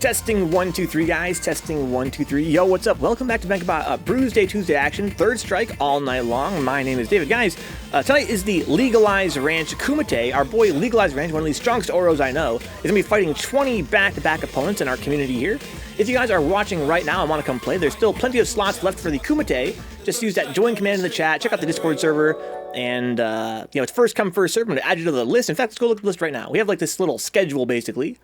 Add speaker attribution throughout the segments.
Speaker 1: Testing 1 2 3 guys, testing 1 2 3. Yo, what's up? Welcome back to Vencabot Bruise-day Tuesday action, third strike all night long. My name is David. Guys, tonight is the LegalizeRanch Kumite. Our boy LegalizeRanch, one of the strongest Oros I know, is going to be fighting 20 back-to-back opponents in our community here. If you guys are watching right now and want to come play, there's still plenty of slots left for the Kumite. Just use that join command in the chat, check out the Discord server, and you know, it's first come, first serve. I'm going to add you to the list. In fact, let's go look at the list right now. We have like this little schedule basically.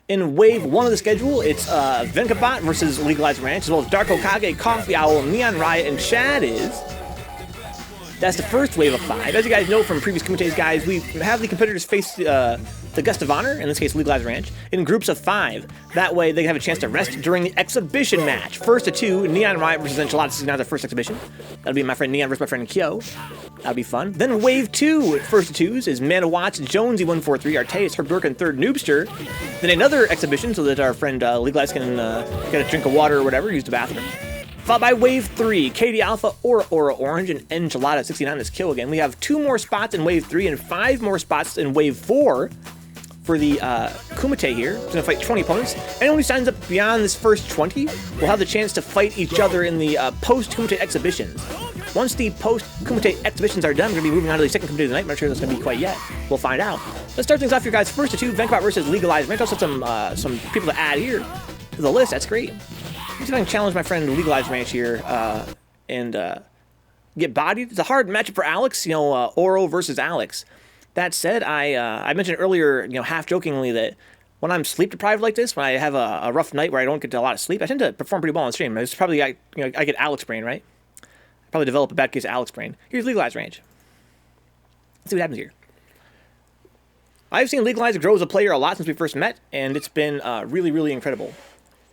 Speaker 1: In wave 1 of the schedule, it's Vencabot versus LegalizeRanch, as well as Dark Hokage, CoffeeOwl, neonriot, and ChadIs. That's the first wave of 5. As you guys know from previous Kumites, guys, we have the competitors face the guest of honor, in this case LegalizeRanch, in groups of 5. That way they can have a chance to rest during the exhibition match. First of 2, neonriot versus Enchiladas is now the first exhibition. That'll be my friend Neon versus my friend Kyo. That'll be fun. Then wave 2, first of 2s, is manawatts, Jonesy143, Artayes, herbderken, third noobster. Then another exhibition so that our friend Legalize can get a drink of water or whatever, use the bathroom. Followed by wave 3, KD Alpha, Aura Orange, and Enchilada69 is Kill again. We have 2 more spots in wave 3 and 5 more spots in wave 4 for the Kumite here. It's going to fight 20 opponents. Anyone who signs up beyond this first 20 will have the chance to fight each other in the post-Kumite exhibitions. Once the post-Kumite exhibitions are done, we're going to be moving on to the second Kumite of the night. I'm not sure that's going to be quite yet. We'll find out. Let's start things off here, guys. First of 2, Vencabot versus LegalizeRanch. Also some people to add here to the list. That's great. Let's see if I can challenge my friend LegalizeRanch here and get bodied. It's a hard matchup for Alex, you know, Oro versus Alex. That said, I mentioned earlier, you know, half jokingly that when I'm sleep deprived like this, when I have a rough night where I don't get a lot of sleep, I tend to perform pretty well on stream. It's probably I get Alex brain, right? I probably develop a bad case of Alex brain. Here's LegalizeRanch. Let's see what happens here. I've seen Legalize grow as a player a lot since we first met, and it's been really, really incredible.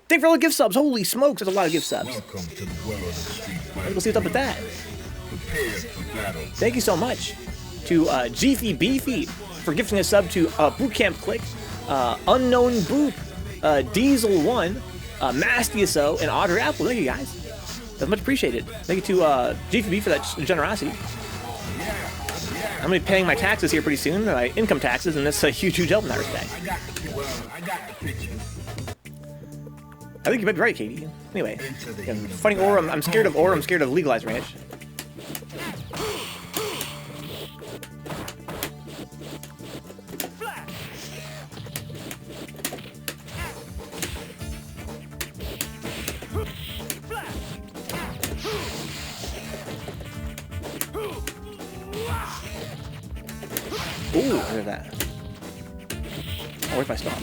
Speaker 1: Thanks for all the gift subs. Holy smokes, that's a lot of gift subs.
Speaker 2: Welcome to the world of the street fighter.
Speaker 1: Let's go see what's up with that.
Speaker 2: Prepare for battle.
Speaker 1: Thank you so much to Geefy Beefy for gifting a sub to Bootcamp Click, Unknown Boop, Diesel1, Mastioso, and Audrey Apple. Thank you guys. That's much appreciated. Thank you to Geefy B for that generosity. I'm going to be paying my taxes here pretty soon, my income taxes, and that's a huge, huge help in that respect.
Speaker 2: I got the picture.
Speaker 1: I think you might be right, Katie. Anyway, fighting Aura, I'm scared of Aura, I'm scared of LegalizeRanch. Ooh, look at that. Oh, where's my stop?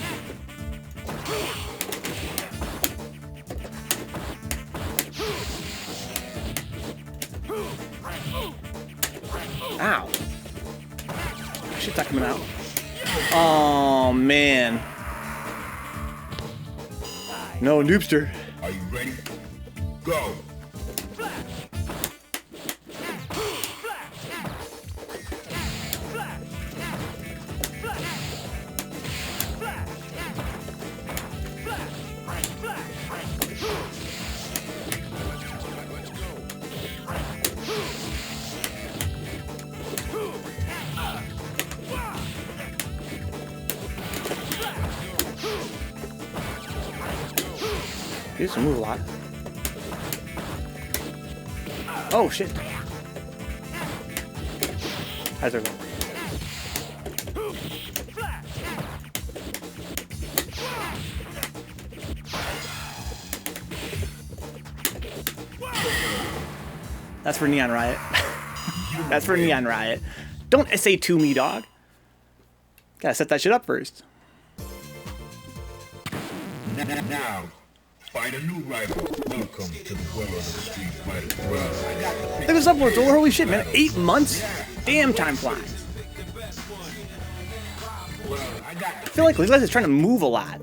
Speaker 1: Ow. Shit's not coming out. Oh, man. No, noobster.
Speaker 2: Are you ready? Go.
Speaker 1: He used to move a lot. Oh shit. How's it going? That's for neonriot. That's for neonriot. Don't SA2 me, dog. Gotta set that shit up first.
Speaker 2: Now, find a new rival. Welcome to the world of the street fighter.
Speaker 1: Look at this upload, Zola. Holy shit, man. 8 months? Damn, time flies. I feel like Legalize is trying to move a lot.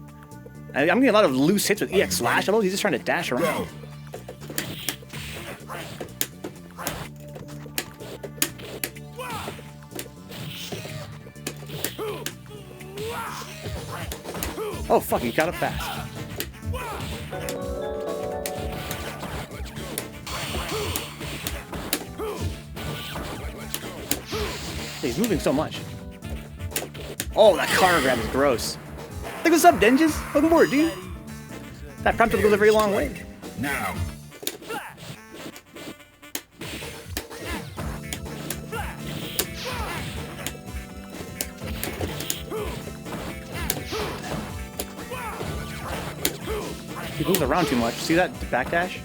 Speaker 1: I'm getting a lot of loose hits with EX Slash. Although he's just trying to dash around. Oh fuck, he got up fast. He's moving so much. Oh, that car grab is gross. Look what's up, Denges. Welcome aboard, dude. That prompt goes a very long way.
Speaker 2: Now.
Speaker 1: He moves around too much. See that backdash?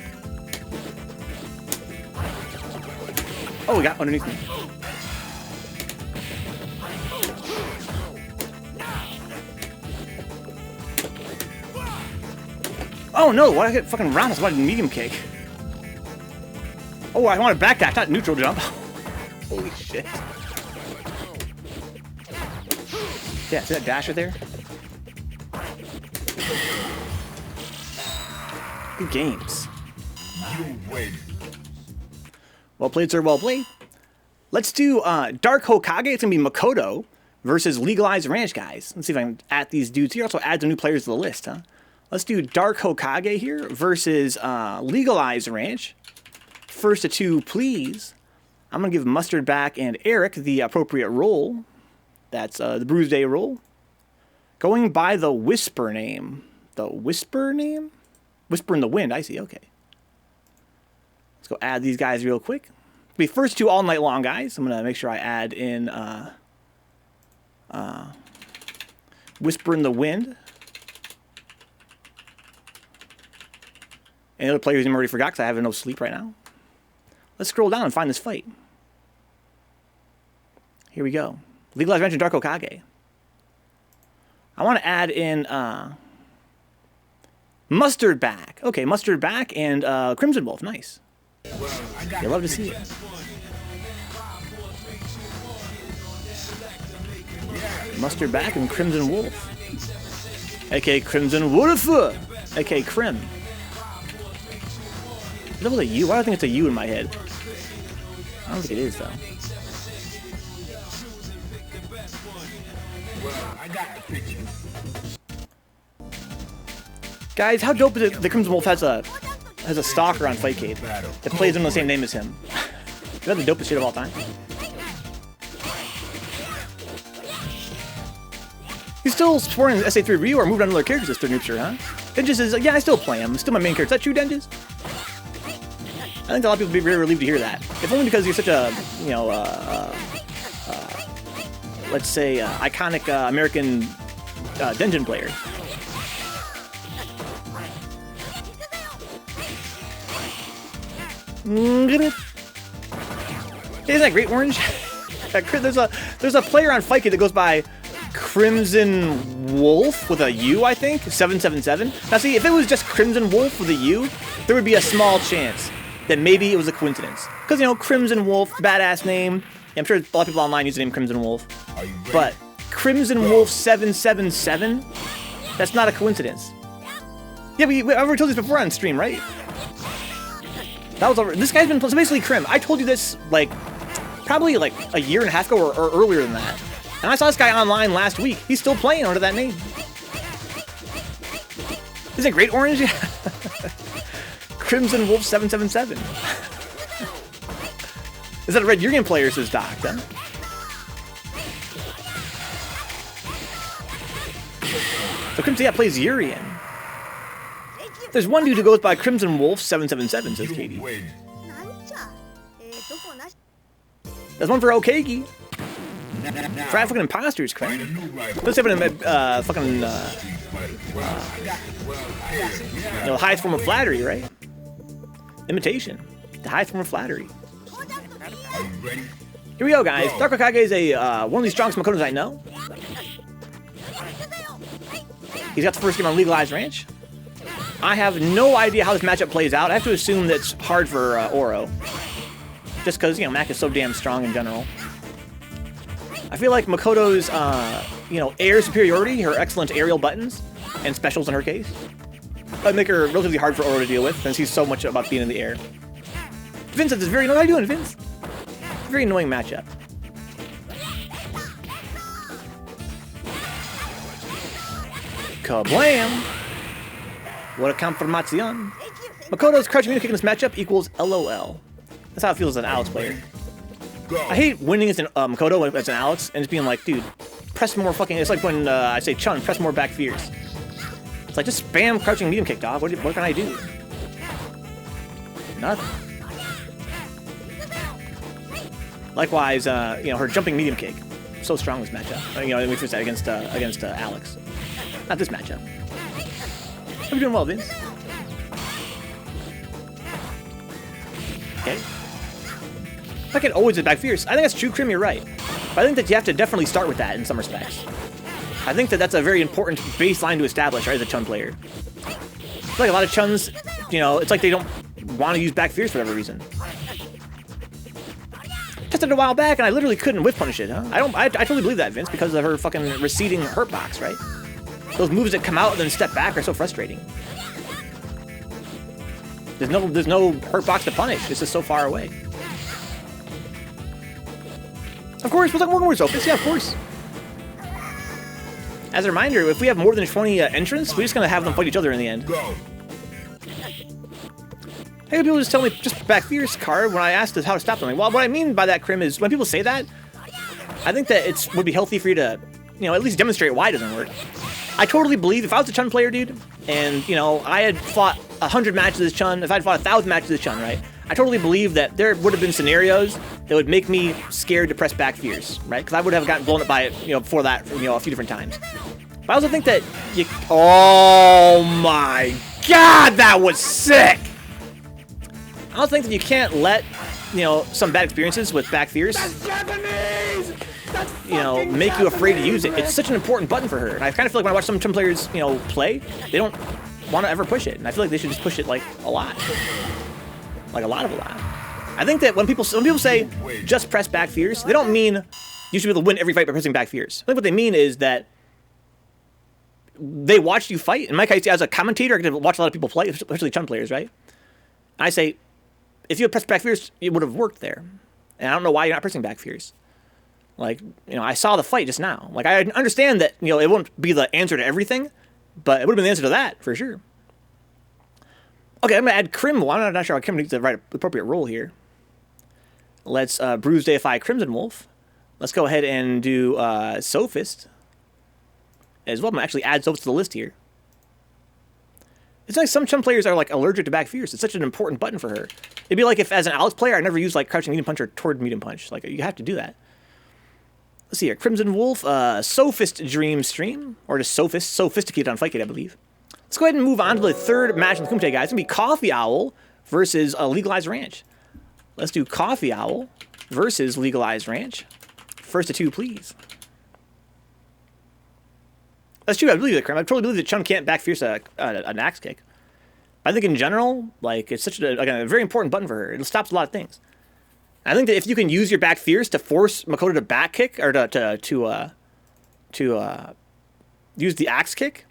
Speaker 1: Oh, we got underneath me. Oh no, why did I get fucking roundhouse? Why did medium kick? Oh, I want a backdash, not neutral jump. Holy shit. Yeah, see that dash right there? Good games.
Speaker 2: You win.
Speaker 1: Well played, sir, well played. Let's do Dark Hokage. It's going to be Makoto versus LegalizeRanch, guys. Let's see if I can add these dudes here. Also add some new players to the list, huh? Let's do Dark Hokage here versus LegalizeRanch. First to two, please. I'm going to give Mustard back and Eric the appropriate role. That's the Bruise-day role. Going by the Whisper name. The Whisper name? Whisper in the Wind, I see, okay. Let's go add these guys real quick. Be first two all night long, guys. I'm going to make sure I add in Whisper in the Wind. Any other players I already forgot because I have no sleep right now. Let's scroll down and find this fight. Here we go. LegalizeRanch and Dark Hokage. I want to add in Mustard back. Okay, Mustard back and Crimson Wolf. Nice. You love to see it. Mustard back and Crimson Wolf. A.K.A. Crimson Wolf. A.K.A. Crim. Is that with a U? Why do I think it's a U in my head? I don't think it is, though. Guys, how dope is it the Crimson Wolf has a stalker on Fightcade that plays under the same name as him? Is that the dopest shit of all time? He's still supporting SA3 Ryu or moved on to other characters this Noobster, huh? Denjis is, yeah, I still play him. Still my main character. Is that true, Denjis? I think a lot of people would be very relieved to hear that. If only because you're such a, you know, let's say, iconic American Denjin player. Isn't that great, Orange? There's a player on Fightcade that goes by Crimson Wolf with a U, I think, 777. Now, see, if it was just Crimson Wolf with a U, there would be a small chance that maybe it was a coincidence. Because, you know, Crimson Wolf, badass name. Yeah, I'm sure a lot of people online use the name Crimson Wolf. But Crimson Wolf 777, that's not a coincidence. Yeah, I've already told you this before on stream, right? That was over. This guy's been, so basically Crim. I told you this, like, probably like a year and a half ago or earlier than that. And I saw this guy online last week. He's still playing under that name. Isn't it great, Orange? Crimson Wolf 777. Is that a Red Urian player, says Doc, then? So Crimson, yeah, plays Urian. There's one dude who goes by Crimson Wolf 777, says Katie. There's one for Okagi. For fucking imposters, crap. Let's have a fucking, you know, the highest form of flattery, right? Imitation. The highest form of flattery. Here we go, guys. Dark Hokage is one of the strongest Makotos I know. He's got the first game on LegalizeRanch. I have no idea how this matchup plays out. I have to assume that it's hard for Oro. Just because, you know, Mac is so damn strong in general. I feel like Makoto's, you know, air superiority, her excellent aerial buttons, and specials in her case, would make her relatively hard for Oro to deal with, since he's so much about being in the air. Vince says, very annoying. How you doing, Vince? Very annoying matchup. Kablam! What a confirmation. Makoto's crouch immunity kick in this matchup equals LOL. That's how it feels as an Alex player. I hate winning as an Makoto as an Alex and just being like, dude, press more fucking. It's like when I say Chun, press more back fears. It's like, just spam crouching medium kick, dog. What can I do? Nothing. Likewise, you know, her jumping medium kick. So strong this matchup. You know, we first said against Alex. Not this matchup. I'm doing well, Vince. Okay. I can always back fierce. I think that's true, Krim, you're right. But I think that you have to definitely start with that in some respects. I think that that's a very important baseline to establish, right, as a Chun player. I feel like a lot of Chuns, you know, it's like they don't want to use back fierce for whatever reason. Tested it a while back, and I literally couldn't whiff punish it, huh? I totally believe that, Vince, because of her fucking receding hurt box, right? Those moves that come out and then step back are so frustrating. There's no hurt box to punish. It's just so far away. Of course, we're working with Sophus. Yeah, of course. As a reminder, if we have more than 20 entrants, we're just gonna have them fight each other in the end.
Speaker 2: Go.
Speaker 1: Hey, people just tell me just back fierce card when I asked how to stop them. Well, what I mean by that, Krim, is when people say that, I think that it would be healthy for you to, you know, at least demonstrate why it doesn't work. I totally believe if I was a Chun player, dude, and, you know, I had fought 100 matches as Chun, if I'd fought 1,000 matches as Chun, right? I totally believe that there would have been scenarios that would make me scared to press back fierce, right? Because I would have gotten blown up by it, you know, before that, you know, a few different times. But I also think that you... Oh my god, that was sick! I also think that you can't let, you know, some bad experiences with back fierce, you know, make you afraid to use it. It's such an important button for her. And I kind of feel like when I watch some Chun players, you know, play, they don't want to ever push it. And I feel like they should just push it, like, a lot. Like, a lot. I think that when people say, just press back fierce, they don't mean you should be able to win every fight by pressing back fierce. I think what they mean is that they watched you fight. In my case, as a commentator, I get to watch a lot of people play, especially Chun players, right? And I say, if you had pressed back fierce, it would have worked there. And I don't know why you're not pressing back fierce. Like, you know, I saw the fight just now. Like, I understand that, you know, it won't be the answer to everything, but it would have been the answer to that, for sure. Okay, I'm going to add Krim. Well, I'm not sure how Krim needs the right appropriate role here. Let's Bruise-dayify Crimson Wolf. Let's go ahead and do Sophist as well. I'm going to actually add Sophist to the list here. It's like some Chun players are, like, allergic to back fierce. It's such an important button for her. It'd be like if, as an Alex player, I never used, like, crouching medium punch or toward medium punch. Like, you have to do that. Let's see here. Crimson Wolf, Sophist Dream Stream. Or just Sophist. Sophisticated on Fightcade, I believe. Let's go ahead and move on to the third match in the Kumite, guys. It's going to be CoffeeOwl versus LegalizeRanch. Let's do CoffeeOwl versus LegalizeRanch. First of two, please. That's true, I believe it, Krim. I totally believe that Chun can't back fierce an axe kick. I think in general, like, it's such a very important button for her. It stops a lot of things. I think that if you can use your back fierce to force Makoto to back kick, or to use the axe kick,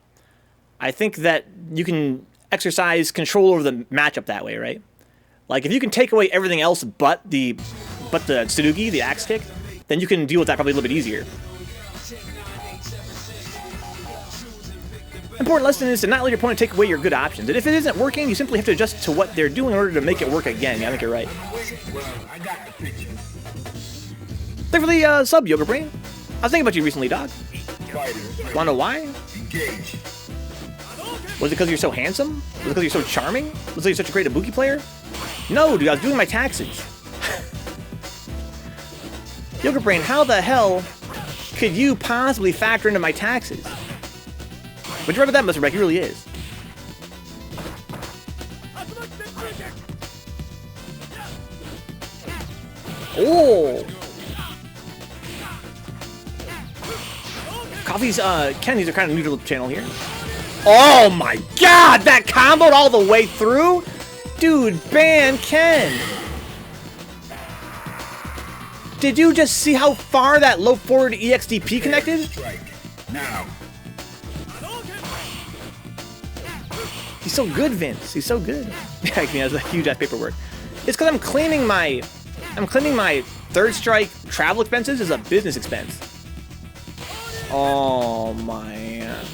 Speaker 1: I think that you can exercise control over the matchup that way, right? Like, if you can take away everything else but the Tsurugi, the axe kick, then you can deal with that probably a little bit easier. Important lesson is to not let your opponent take away your good options. And if it isn't working, you simply have to adjust to what they're doing in order to make it work again. Yeah, I think you're right. Thank you for the sub, Yoga Brain. I was thinking about you recently, dog. Wanna know why? Was it because you're so handsome? Was it because you're so charming? Was it because you're such a great Ibuki player? No, dude, I was doing my taxes. Yoga Brain, how the hell could you possibly factor into my taxes? But you remember that, Mr. Breck, he really is. Oh! Coffee's, Kenny's are kind of new to the channel here. Oh my god, that comboed all the way through? Dude, ban Ken! Did you just see how far that low forward EXDP connected?
Speaker 2: Now.
Speaker 1: He's so good, Vince. He's so good. Yeah, he has a huge ass paperwork. It's because I'm claiming my third strike travel expenses as a business expense. Oh man.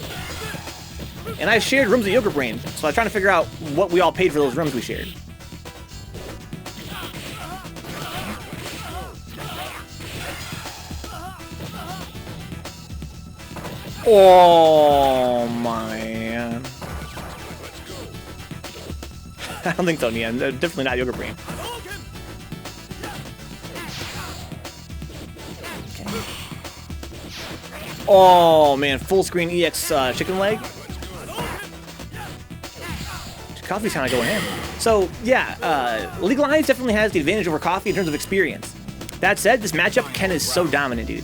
Speaker 1: And I shared rooms at Yoga Brain, so I'm trying to figure out what we all paid for those rooms we shared. Oh man. I don't think so, Neon. Definitely not Yoga Brain. Okay. Oh, man. Full screen EX chicken leg. Coffee's kind of going in. So, yeah, Legalize definitely has the advantage over Coffee in terms of experience. That said, this matchup, Ken is so dominant, dude.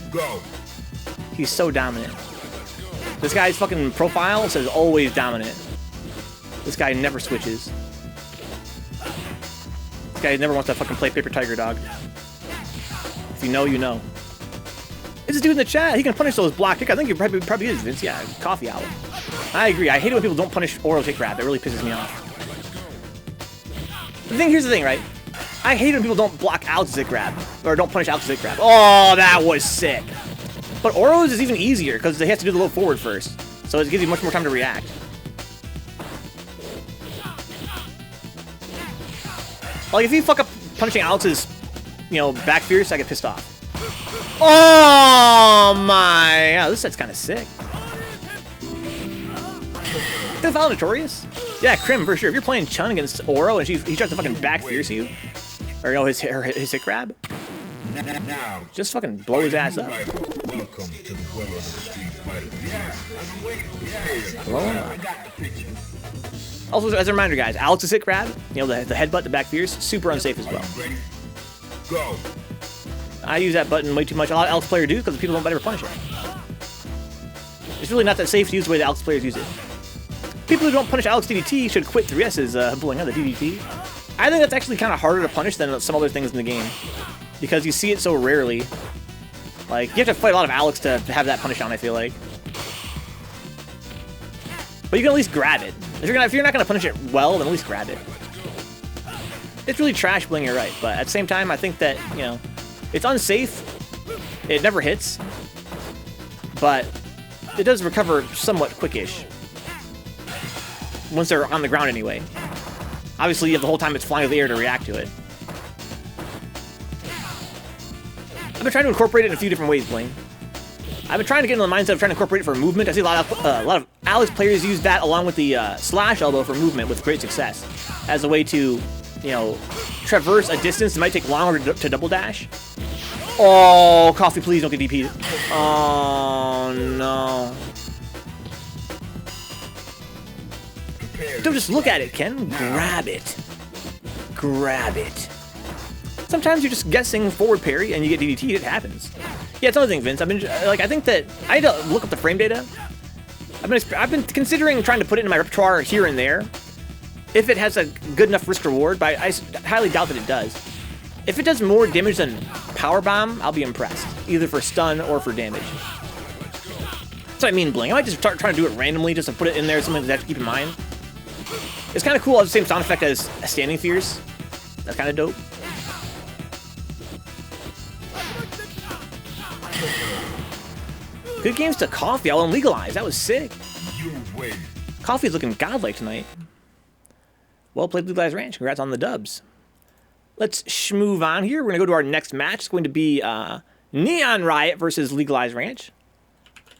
Speaker 1: He's so dominant. This guy's fucking profile says always dominant. This guy never switches. This guy never wants to fucking play Paper Tiger, dog. If you know, you know. Is this dude in the chat? He can punish those block kick. I think he probably is, Vince. Yeah, CoffeeOwl. I agree. I hate it when people don't punish Oro kick grab. It really pisses me off. Here's the thing, right? I hate when people don't block Alex's zit grab. Or don't punish Alex's zit grab. Oh, that was sick. But Oro's is even easier because they have to do the low forward first. So it gives you much more time to react. Like, if you fuck up punishing Alex's, you know, back fierce, I get pissed off. Oh, my. Yeah, this set's kind of sick. Can I follow Notorious? Yeah, Crim, for sure. If you're playing Chun against Oro and he tries to fucking back fierce you, or, you know, his hit grab, just fucking blow his ass up. Also, as a reminder, guys, Alex's hit grab, you know, the headbutt, the back fierce, super unsafe as well. I use that button way too much. A lot of Alex players do because people don't ever punish it. It's really not that safe to use the way the Alex players use it. People who don't punish Alex DDT should quit 3S's blowing out the DDT. I think that's actually kind of harder to punish than some other things in the game. Because you see it so rarely. Like, you have to fight a lot of Alex to have that punish down, I feel like. But you can at least grab it. If you're not going to punish it well, then at least grab it. It's really trash bling, you're right. But at the same time, I think that, you know, it's unsafe. It never hits. But it does recover somewhat quickish. Once they're on the ground anyway. Obviously, you have the whole time it's flying through the air to react to it. I've been trying to incorporate it in a few different ways, Blaine. I've been trying to get into the mindset of trying to incorporate it for movement. I see a lot of Alex players use that along with the slash elbow for movement with great success. As a way to, you know, traverse a distance that might take longer to double dash. Oh, Coffee, please don't get DP'd. Oh, no. Don't just look at it, Ken. Grab it. Grab it. Sometimes you're just guessing forward parry and you get DDT. It happens. Yeah, it's another thing, Vince. I think that I had to look up the frame data. I've been considering trying to put it in my repertoire here and there, if it has a good enough risk reward. But I highly doubt that it does. If it does more damage than Power Bomb, I'll be impressed, either for stun or for damage. That's what I mean, Bling. I might just start trying to do it randomly just to put it in there, something that I have to keep in mind. It's kind of cool. It has the same sound effect as Standing Fierce. That's kind of dope. Good games to CoffeeOwl and Legalize. That was sick. Coffee's looking godlike tonight. Well played, LegalizeRanch. Congrats on the dubs. Let's move on here. We're going to go to our next match. It's going to be neonriot versus LegalizeRanch.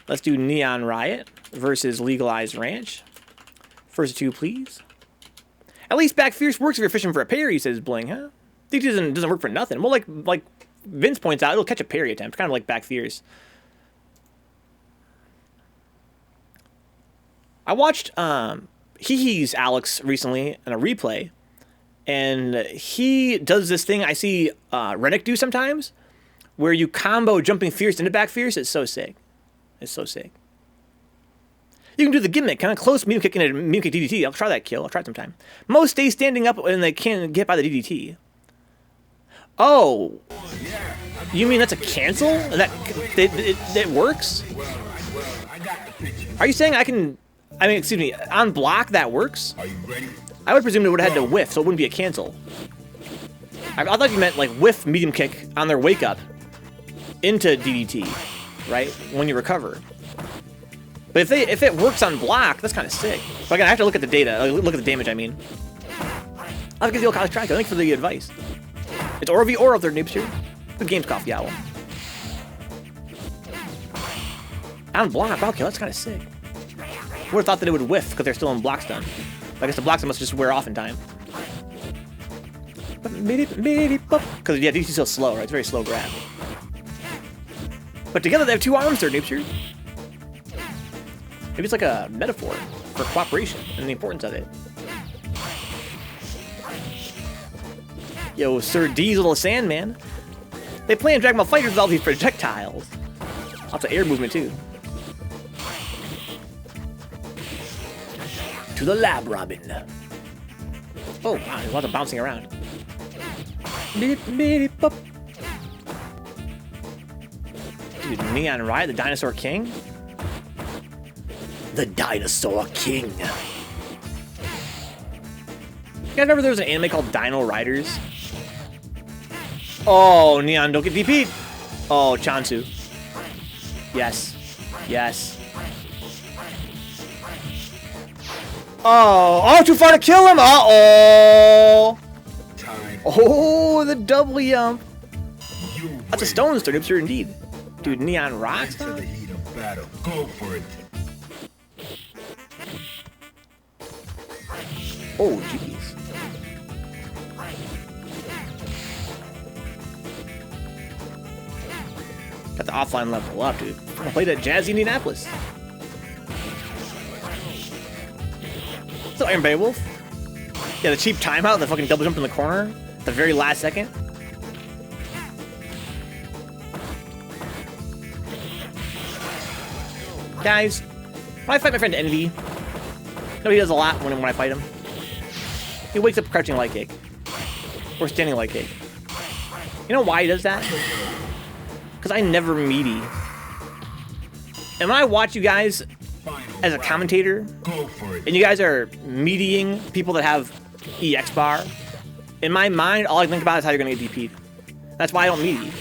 Speaker 1: Let's do neonriot versus LegalizeRanch. First two, please. At least back fierce works if you're fishing for a parry, says Bling, huh? DT doesn't work for nothing. Well, like Vince points out, it'll catch a parry attempt, kind of like back fierce. I watched Hihi's Alex recently in a replay, and he does this thing I see Rennick do sometimes, where you combo jumping fierce into back fierce. It's so sick. It's so sick. You can do the gimmick, kind of close medium kick into medium kick DDT. I'll try that kill. I'll try it sometime. Most stay standing up when they can't get by the DDT. Oh, you mean that's a cancel? That it works? Are you saying I can? I mean, excuse me. On block that works? I would presume it would have had to whiff, so it wouldn't be a cancel. I thought you meant like whiff medium kick on their wake up into DDT, right? When you recover. But if it works on block, that's kind of sick. But again, I have to look at the data. Look at the damage, I mean. I'll give you a college track. Thanks for the advice. It's Oro v Oro if they're noobs here. Good games, CoffeeOwl. On block, okay, that's kind of sick. Would have thought that it would whiff because they're still in block stun. I guess the block stun must just wear off in time. Because, yeah, DC's so slow, right? It's very slow grab. But together they have 2 arms there, Noobster. Maybe it's like a metaphor for cooperation and the importance of it. Yo, Sir D's little Sandman. They play in Dragon Ball FighterZ with all these projectiles. Lots of air movement, too. To the lab, Robin. Oh, wow, there's lots of bouncing around. Dude, neonriot, the Dinosaur King? The Dinosaur King. You guys remember there was an anime called Dino Riders? Oh, Neon, don't get DP'd. Oh, Chansu. Yes. Yes. Oh, too far to kill him. Uh-oh. Oh, the double yump. That's a stone stir, Dipster, indeed. Dude, Neon rocks,
Speaker 2: to the heat of battle. Go for it.
Speaker 1: Oh, jeez. Got the offline level up, dude. I'm gonna play that Jazzy Indianapolis. What's up, Iron Beowulf? Yeah, the cheap timeout, the fucking double jump in the corner at the very last second. Guys, when I fight my friend Envy, you know he does a lot when I fight him. He wakes up crouching light kick. Or standing light kick. You know why he does that? Because I never meaty. And when I watch you guys as a commentator, and you guys are meatying people that have EX bar, in my mind, all I think about is how you're going to get DP'd. That's why I don't meaty.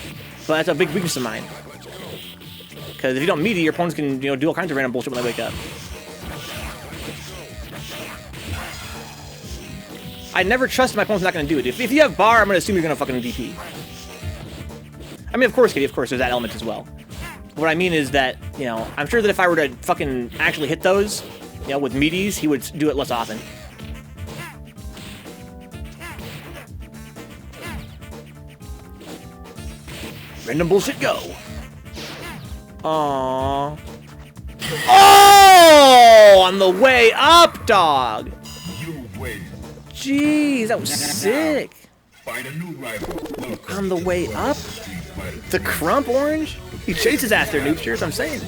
Speaker 1: But that's a big weakness of mine. Because if you don't meaty, your opponents can, you know, do all kinds of random bullshit when they wake up. I never trust my opponent's not going to do it. If you have bar, I'm going to assume you're going to fucking DP. I mean, of course, Katie, of course, there's that element as well. What I mean is that, you know, I'm sure that if I were to fucking actually hit those, you know, with meaties, he would do it less often. Random bullshit, go. Aww. Oh! On the way up, dog!
Speaker 2: You win.
Speaker 1: Jeez, that was sick.
Speaker 2: Find a new rival.
Speaker 1: On the way up? The Crump Orange? He chased his ass there, Noobster, as I'm saying.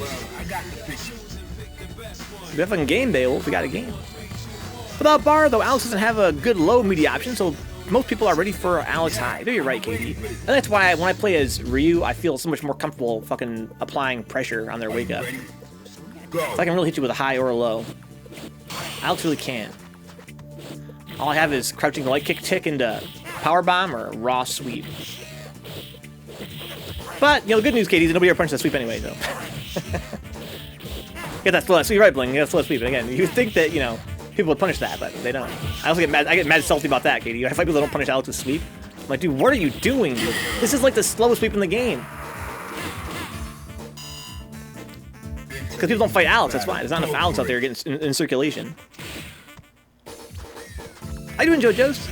Speaker 1: We have a game, Beowulf. We got a game. Without bar, though, Alex doesn't have a good low media option, so most people are ready for Alex high. No, you're right, Katie. And that's why when I play as Ryu, I feel so much more comfortable fucking applying pressure on their wake up. So I can really hit you with a high or a low. Alex really can. All I have is crouching light kick tick into power bomb or raw sweep. But, you know, the good news, Katie, is nobody ever punched that sweep anyway, though. Get that slow sweep, right, Bling? Get that slow sweep. And again, you would think that, you know, people would punish that, but they don't. I also get mad. I get mad salty about that, Katie. I fight people that don't punish Alex's sweep. I'm like, dude, what are you doing? Dude? This is like the slowest sweep in the game. Because people don't fight Alex, that's why. There's not enough Alex out there getting in circulation. How you doing, JoJo's?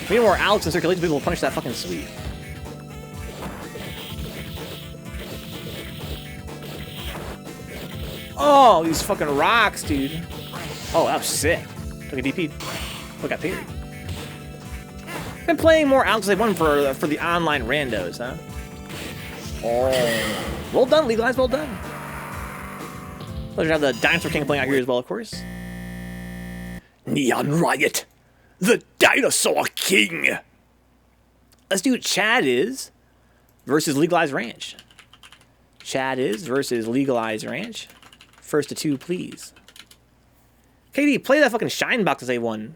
Speaker 1: We need more Alex in circulation, people will punish that fucking sweep. Oh, these fucking rocks, dude. Oh, that was sick. Took a DP. Oh, got parried. Been playing more Alex They won for the online randos, huh? Oh. Well done, Legalize, well done. Pleasure to have the Dinosaur King playing out here as well, of course. neonriot, the Dinosaur King. Let's do ChadIs versus LegalizeRanch. ChadIs versus LegalizeRanch. First to 2, please. KD, play that fucking Shine Box as SA1.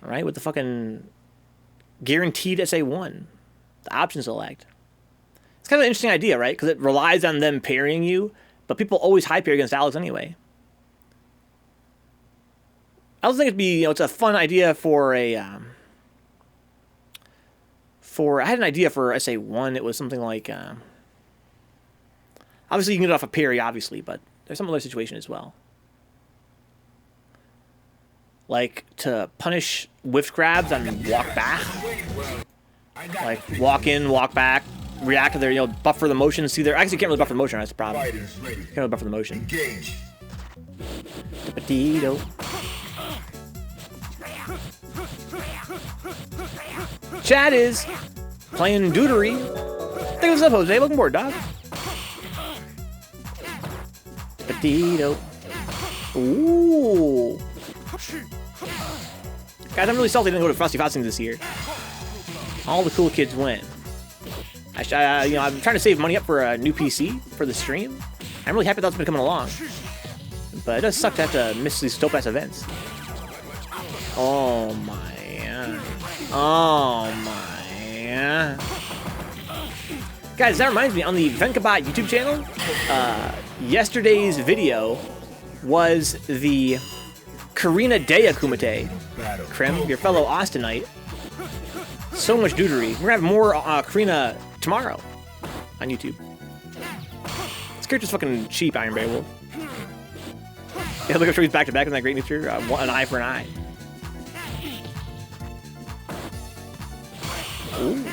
Speaker 1: Alright, with the fucking guaranteed SA1. The option select. It's kind of an interesting idea, right? Because it relies on them parrying you, but people always high parry against Alex anyway. I also think it'd be, you know, it's a fun idea for a, I had an idea for SA1. It was something like, obviously, you can get it off a parry, obviously, but there's some other situation as well. like to punish whiff grabs and walk back. Like walk in, walk back, react to their, you know, buffer the motion, see their. Actually, you can't really buffer the motion. That's the problem. You can't really buffer the motion. Petito. ChadIs playing Deutery. Think what's up, Jose? Welcome aboard, dog. Petito. Ooh. Guys, I'm really salty I didn't go to Frosty Faustings this year. All the cool kids went. You know, I'm trying to save money up for a new PC for the stream. I'm really happy that's been coming along. But it does suck to have to miss these dope-ass events. Oh my. Oh my. Guys, that reminds me, on the Vencabot YouTube channel, yesterday's video was the Karina Dea Kumite. Krim, your fellow Austinite. So much dudery. We're gonna have more Karina tomorrow on YouTube. This character's fucking cheap, Iron Bear Wolf. Yeah, look, I'm sure he's back to back in that great nature. An eye for an eye. Ooh.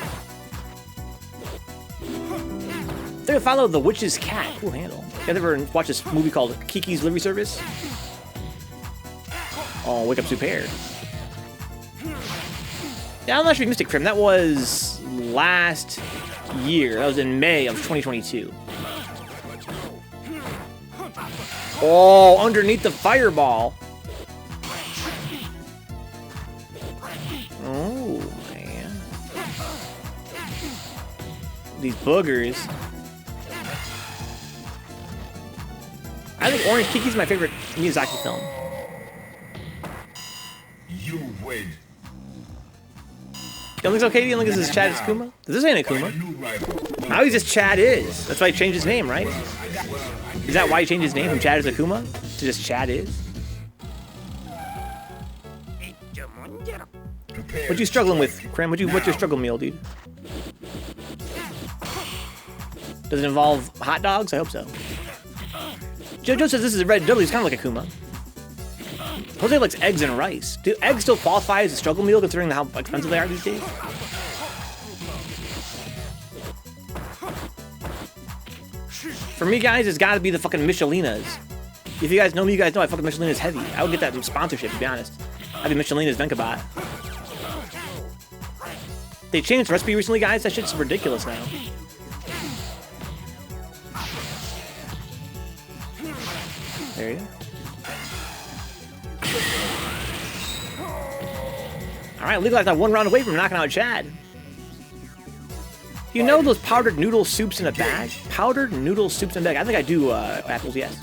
Speaker 1: They're gonna follow the Witch's Cat. Cool handle. You guys ever watch this movie called Kiki's Delivery Service? Oh, wake up super. Yeah, I'm not sure you missed it, Krim. That was last year. That was in May of 2022. Oh, underneath the fireball. Oh, man. These boogers. I think Orange Kiki's my favorite Miyazaki film.
Speaker 2: You win.
Speaker 1: You don't think it's okay? You don't think this is ChadIs Kuma? This ain't a Kuma. Now he's just ChadIs. That's why he changed his name, right? Is that why he changed his name from ChadIs to Kuma to just ChadIs? What you struggling with, Krim? What's your struggle meal, dude? Does it involve hot dogs? I hope so. JoJo says this is a red W. It's kind of like a Kuma. Jose likes eggs and rice. Do eggs still qualify as a struggle meal considering how expensive they are these days? For me, guys, it's got to be the fucking Michelinas. If you guys know me, you guys know I fucking Michelina's heavy. I would get that sponsorship, to be honest. I'd be Michelina's Vencabot. They changed the recipe recently, guys. That shit's ridiculous now. There you go. Alright, Legalize now one round away from knocking out Chad. You know those powdered noodle soups in a bag? Powdered noodle soups in a bag. I think I do, Apples, yes.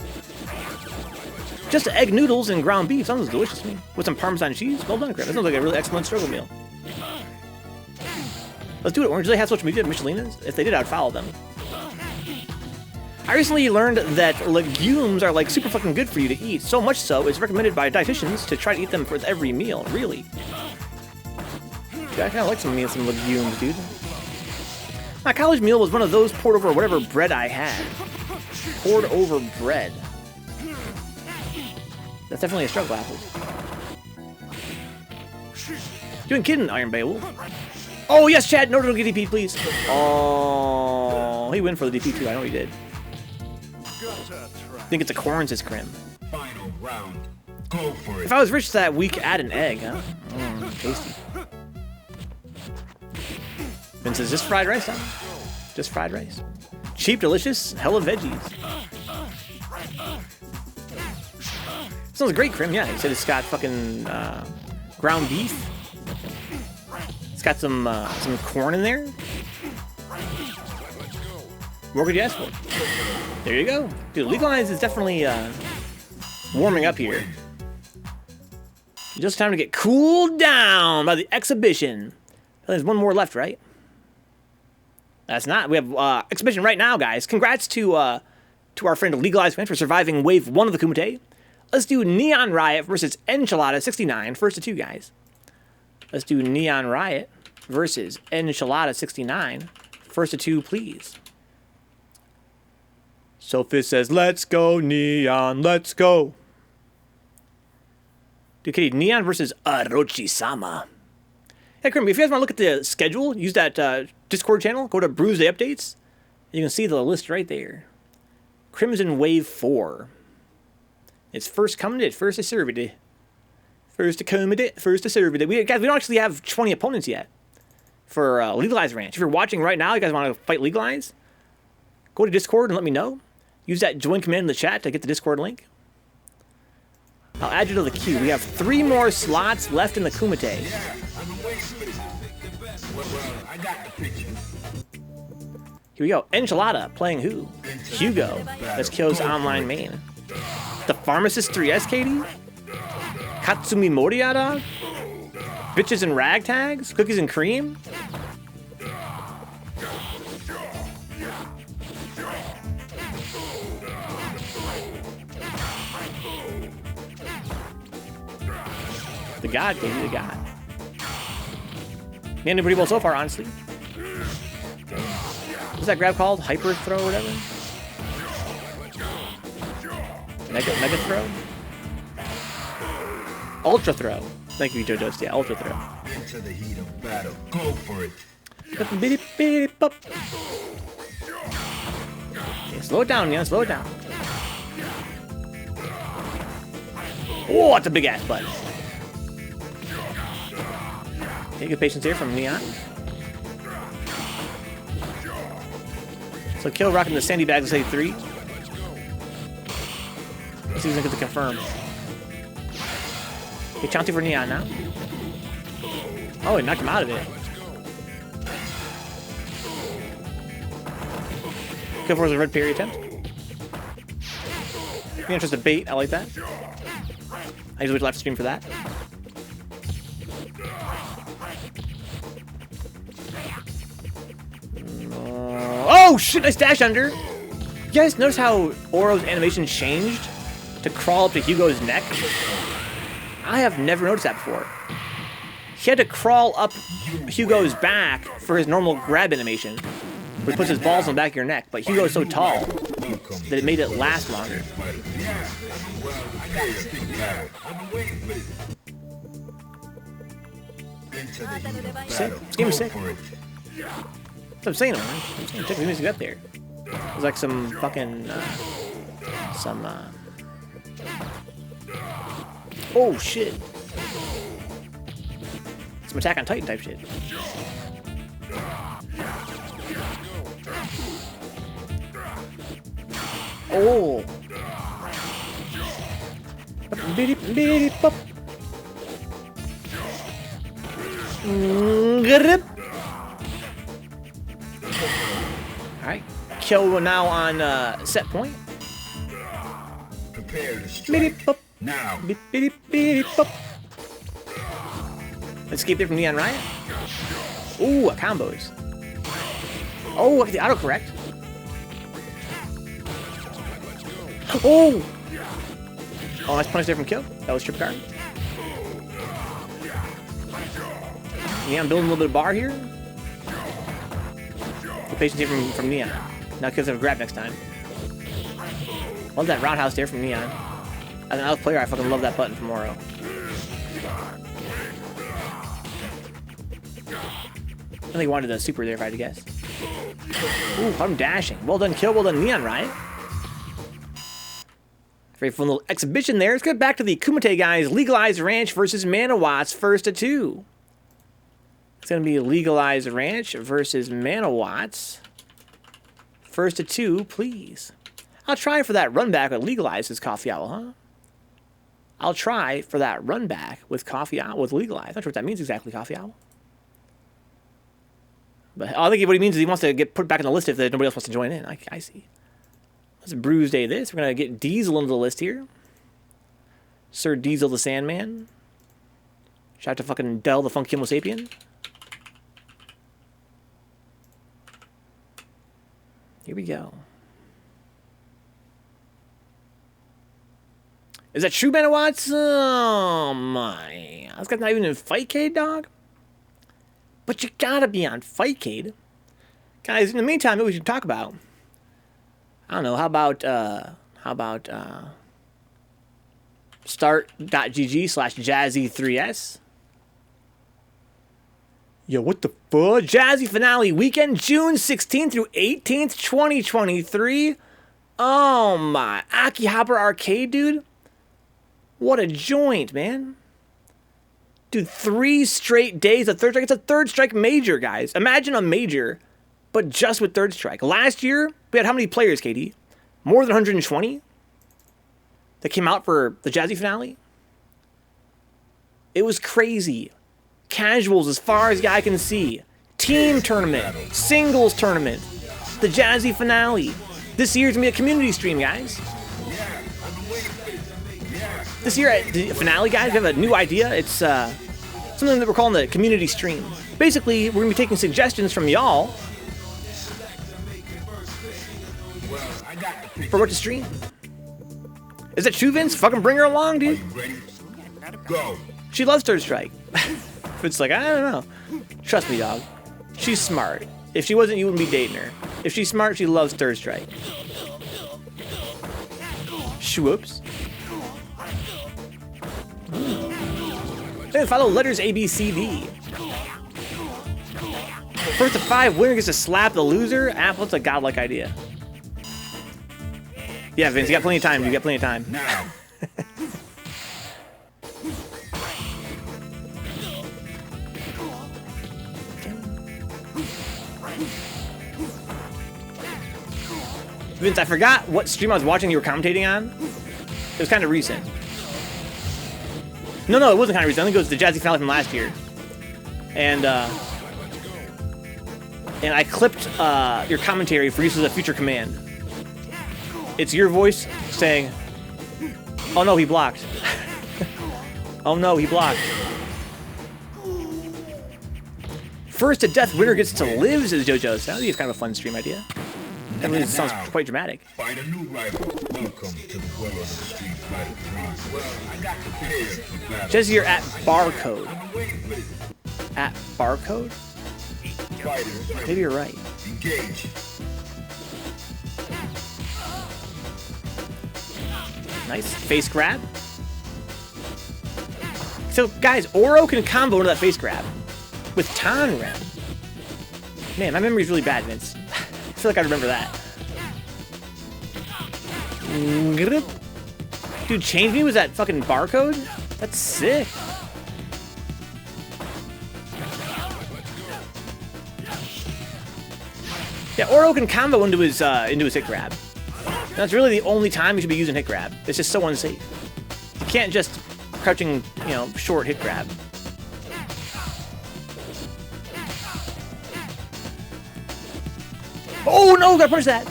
Speaker 1: Just egg noodles and ground beef. Sounds delicious to me. With some Parmesan cheese. Well done, Chris. That sounds like a really excellent struggle meal. Let's do it. Orange, do they have social media at Michelinas? If they did, I'd follow them. I recently learned that legumes are like super fucking good for you to eat. So much so, it's recommended by dietitians to try to eat them for every meal. Really. Dude, I kind of like some legumes, dude. My college meal was one of those poured over whatever bread I had. Poured over bread. That's definitely a struggle, Apples. You ain't kidding, Iron Beowulf. Oh, yes, Chad. No get DP, please. Oh, he went for the DP, too. I know he did. I think it's a corn, says Krim.
Speaker 2: Final round. Go for it.
Speaker 1: If I was rich that week, add an egg, huh? Tasty. Vince says, just fried rice, huh? Just fried rice. Cheap, delicious, hella veggies. Sounds great, Krim. Yeah, he said it's got fucking ground beef. It's got some corn in there. What could you ask for? There you go. Dude, Legalize is definitely warming up here. Just time to get cooled down by the exhibition. There's one more left, right? That's not. We have exhibition right now, guys. Congrats to our friend LegalizeRanch for surviving wave 1 of the Kumite. Let's do neonriot versus Enchilada 69. First to 2, guys. Let's do neonriot versus Enchilada 69. First to 2, please. Sophie says, let's go, Neon, let's go. Okay, Neon versus Orochi-sama. Hey, Krim, if you guys want to look at the schedule, use that Discord channel. Go to Bruise-day Updates. You can see the list right there. Crimson Wave 4. It's first coming to first to serve it. First to come it, first to serve it. Guys, we don't actually have 20 opponents yet for Legalize Ranch. If you're watching right now, you guys want to fight Legalize, go to Discord and let me know. Use that join command in the chat to get the Discord link. I'll add you to the queue. We have 3 more slots left in the Kumite.
Speaker 2: Yeah, I've been waiting for this. Well, I got the picture.
Speaker 1: Here we go. Enchilada playing who? Hugo. That's Kyo's online main. The Pharmacist 3 SKD? Katsumi Moriada? Bitches and ragtags? Cookies and cream? The God, baby, the God. Man, doing pretty well so far, honestly. What's that grab called? Hyper throw or whatever? Mega throw? Ultra throw. Thank you, Joe. Yeah, ultra throw.
Speaker 2: Into the heat of battle. Go for it.
Speaker 1: Okay, slow it down, Neon. Slow it down. Oh, that's a big ass butt. Take good patience here from Neon. So Kill rocking the Sandy Bags to say 3. Let's see if we can get the confirm. Okay, Chauncey for Neon now. Oh, he knocked him out of it. Kill for a red parry attempt. Neon tries to bait. I like that. I usually live stream for that. Oh shit, nice dash under. You guys notice how Oro's animation changed to crawl up to Hugo's neck? I have never noticed that before. He had to crawl up Hugo's back for his normal grab animation, where he puts his balls on the back of your neck, but Hugo's so tall that it made it last longer. This game is sick. That's what I'm saying, man. I'm saying, check the music up there. There's like some fucking, oh shit. Some Attack on Titan type shit. Oh. Grip. Alright, Kyo now on set point.
Speaker 2: Prepare to strike. Now.
Speaker 1: Escape there from Neon Riot. Ooh, combos. Oh, look at the autocorrect. Oh! Oh, nice punish there from Kyo. That was trip card. Neon building a little bit of bar here. Good patience here from Neon. Now Kyo's have a grab next time. Love that roundhouse there from Neon. As an out player, I fucking love that button from Oro. I think he wanted the super there if I had to guess. Ooh, caught him dashing. Well done, Kill. Well done, Neon Riot. Very fun little exhibition there. Let's get back to the Kumite guys. Legalize Ranch versus manawatts, first to 2. It's going to be Legalize Ranch versus manawatts. First to 2, please. I'll try for that run back with Legalize, says CoffeeOwl, huh? I'll try for that run back with CoffeeOwl, with Legalize. I'm not sure what that means exactly, CoffeeOwl. But I think what he means is he wants to get put back on the list if nobody else wants to join in. I see. That's a Bruise-day this. We're going to get Diesel into the list here. Sir Diesel the Sandman. Shout out to fucking Del the Funk Homo Sapien. Here we go. Is that true, manawatts? Oh my. This guy's not even in Fightcade, dog. But you gotta be on Fightcade. Guys, in the meantime, what we should talk about. I don't know, how about Start.gg/Jazzy3S. Yo, what the fuck? Jazzy Finale Weekend, June 16th through 18th, 2023. Oh my. Akihabara Arcade, dude. What a joint, man. Dude, 3 straight days of Third Strike. It's a Third Strike major, guys. Imagine a major, but just with Third Strike. Last year, we had how many players, KD? More than 120 that came out for the Jazzy Finale. It was crazy. Casuals as far as the eye can see. Team tournament. Singles tournament. The Jazzy Finale. This year's going to be a community stream, guys. This year at the finale, guys, we have a new idea. It's something that we're calling the community stream. Basically, we're going to be taking suggestions from y'all for what to stream. Is that true, Vince? Fucking bring her along, dude.
Speaker 2: Go.
Speaker 1: She loves Third Strike. It's like, I don't know. Trust me, dog. She's smart. If she wasn't, you wouldn't be dating her. If she's smart, she loves Third Strike. Whoops. Then follow letters A, B, C, D. First to 5, winner gets to slap the loser. Apple's a godlike idea. Yeah, Vince, you got plenty of time. You got plenty of time.
Speaker 2: Now.
Speaker 1: Vince, I forgot what stream I was watching you were commentating on. It was kind of recent. No, it wasn't kind of recent. I think it was the Jazzy Finale from last year. And I clipped your commentary for use as a future command. It's your voice saying, "Oh no, he blocked." Oh no, he blocked. First to death winner gets to live, says JoJo. So that is kind of a fun stream idea. That really sounds quite dramatic.
Speaker 2: Find a new rival. Welcome to the world of the street fighter. Well, I got prepared for battle.
Speaker 1: Jazzy, you're at barcode. At barcode? Maybe you're right.
Speaker 2: Engage.
Speaker 1: Nice face grab. So guys, Oro can combo into that face grab with Tanren. Man, my memory's really bad, Vince. I feel like I remember that. Dude, Change Me was that fucking barcode? That's sick. Yeah, Oro can combo into his hit grab. That's really the only time you should be using hit grab. It's just so unsafe. You can't just crouching, short hit grab. Oh no, gotta punish that.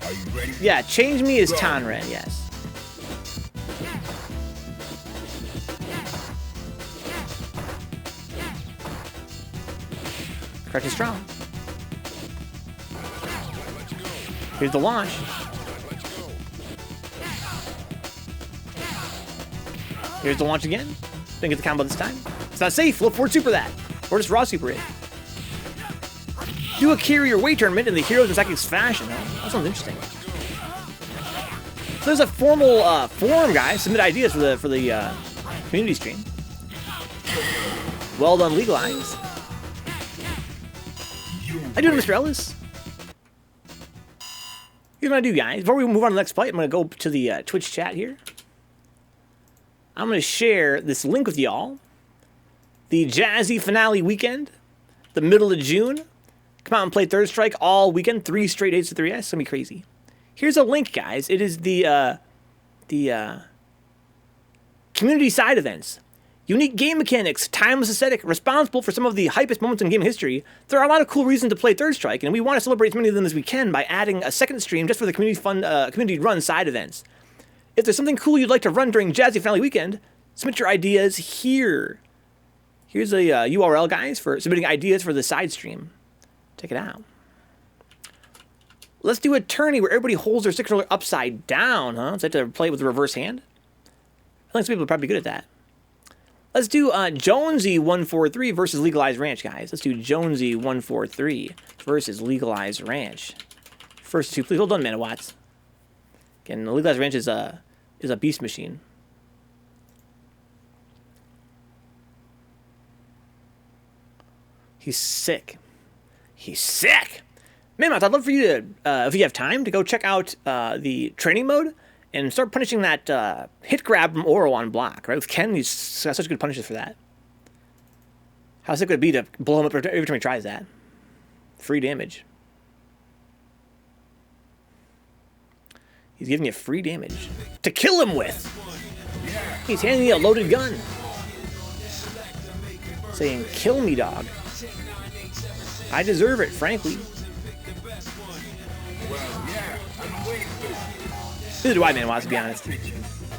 Speaker 2: Are you ready?
Speaker 1: Yeah, Change Me is Tanren, yes. Crouch is strong. Here's the launch. Here's the launch again. Didn't get the combo this time. It's not safe. Flip forward super that. Or just raw super it. Do a carrier weight tournament in the Heroes and Psychics fashion. Huh? That sounds interesting. So there's a formal forum, guys. Submit ideas for the community stream. Well done, Legalize. I do it, Mr. Ellis. Here's what I do, guys. Before we move on to the next fight, I'm going to go to the Twitch chat here. I'm going to share this link with y'all. The Jazzy Finale weekend, the middle of June. Come out and play Third Strike all weekend, 3 straight days to 3S. It's going to be crazy. Here's a link, guys. It is the community side events. Unique game mechanics, timeless aesthetic, responsible for some of the hypest moments in game history. There are a lot of cool reasons to play Third Strike, and we want to celebrate as many of them as we can by adding a second stream just for the community-run side events. If there's something cool you'd like to run during Jazzy Finale weekend, submit your ideas here. Here's a URL, guys, for submitting ideas for the side stream. Check it out. Let's do a tourney where everybody holds their stick controller upside down, huh? So they have to play it with the reverse hand. I think some people are probably good at that. Let's do Jonesy143 versus Legalize Ranch, guys. Let's do Jonesy143 versus Legalize Ranch First two, please. Hold on, manawatts. Again, the LegalizeRanch is a beast machine. He's sick. He's sick. Manawatts, I'd love for you to, if you have time, to go check out the training mode and start punishing that hit grab from Oro on block. Right, with Ken, he's got such good punishes for that. How sick would it be to blow him up every time he tries that? Free damage. He's giving you free damage to kill him with. He's handing you a loaded gun. Saying, kill me, dog. I deserve it, frankly. Neither do I, manawatts, to be honest.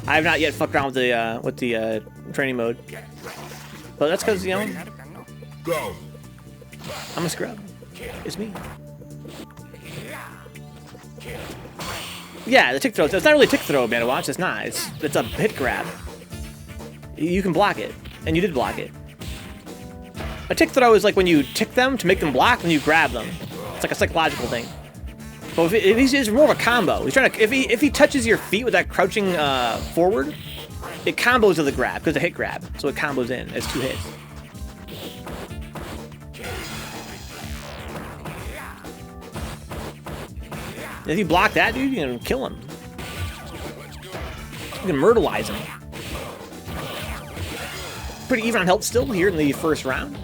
Speaker 1: I have not yet fucked around with the training mode. But that's because, you know,
Speaker 2: Go.
Speaker 1: I'm a scrub. It's me. Yeah, the tick throw. It's not really a tick throw, manawatts. It's not. It's a hit grab. You can block it, and you did block it. A tick throw is like when you tick them to make them block, then you grab them. It's like a psychological thing. But if he's more of a combo, he's trying to. If he touches your feet with that crouching forward, it combos to the grab because it's a hit grab, so it combos in as 2 hits. If you block that, dude, you can kill him. You can myrtleize him. Pretty even on health still here in the first round.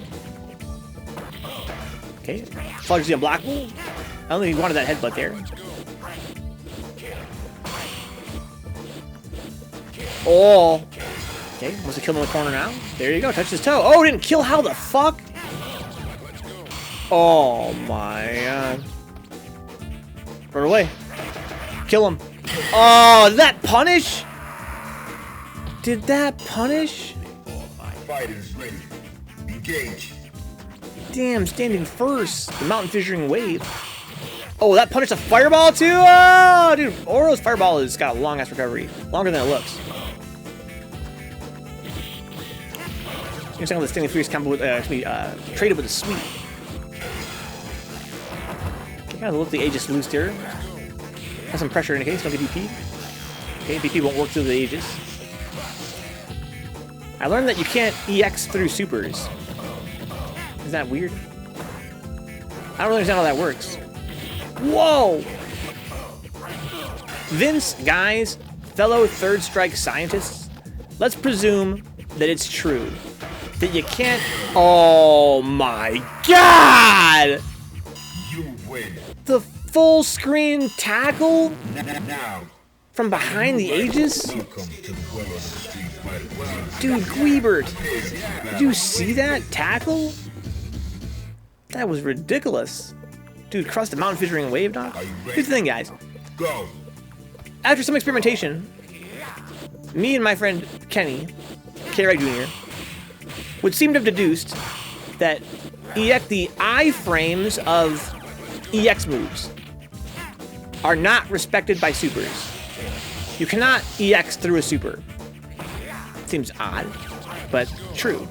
Speaker 1: Okay, Fudge's unblockable. I don't think he wanted that headbutt there. Oh. Okay, wants to kill him in the corner now. There you go, touch his toe. Oh, didn't kill, how the fuck? Oh my god. Run away. Kill him. Oh, did that punish? Did that punish?
Speaker 2: Fighters ready. Engage.
Speaker 1: Damn, standing first. The mountain fissuring wave. Oh, that punished a fireball too? Oh, dude, Oro's fireball has got a long ass recovery. Longer than it looks. You're saying the Stinging Furious combo with, traded with a sweep. Okay, kind of let the Aegis loose here. Has some pressure in the case, don't get DP. Okay, DP won't work through the Aegis. I learned that you can't EX through supers. Is that weird? I don't really understand how that works. Whoa! Vince, guys, fellow third strike scientists, let's presume that it's true. That you can't... Oh my god!
Speaker 2: You win.
Speaker 1: The full screen tackle?
Speaker 2: Now.
Speaker 1: From behind the Aegis?
Speaker 2: Welcome to the world of the street fighter.
Speaker 1: Dude, Guibert, did you see that tackle? That was ridiculous. Dude, crossed the mountain fissuring wave, dog. Here's the thing, guys.
Speaker 2: Go.
Speaker 1: After some experimentation, me and my friend Kenny, K-Ray Jr., would seem to have deduced that the iframes of EX moves are not respected by supers. You cannot EX through a super. Seems odd, but true.